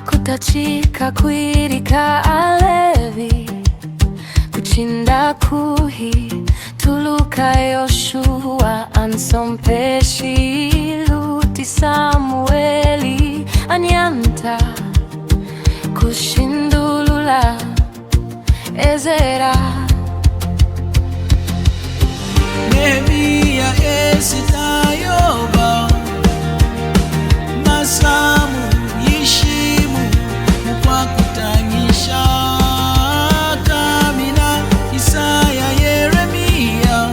Kutachika kwirika alevi kuchinda kuhi tuluka Yoshua ansompeshi luti Samueli anyanta kushindulula Ezera Nehemia esitayoba masamu yishimu kwa kutanyisha Kamina Isaya Yeremia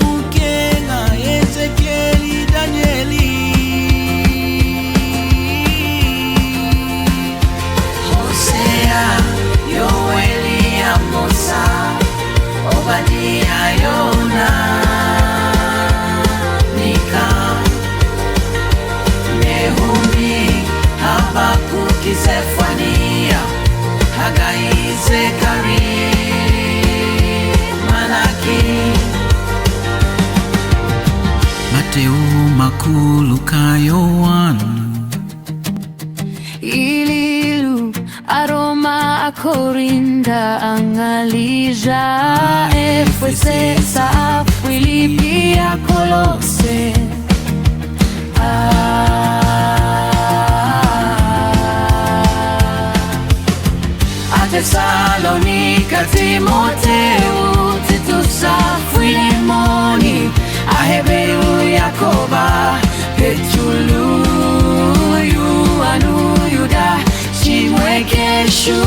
Mukenga Ezekieli Danieli Hosea Yoeli Amosa Obadia Yona Mika Nehumi Habakuki Zefania Hagai Zekari Malaki Mateo Makulu Kayoan Ililu aroma akorinda angalija Efese sa Filipi a Kolose a Tesalonika Timoteu Titusa Filemoni a Hebeu Yakoba Petulu Yuanu Yuda Chimweke Shu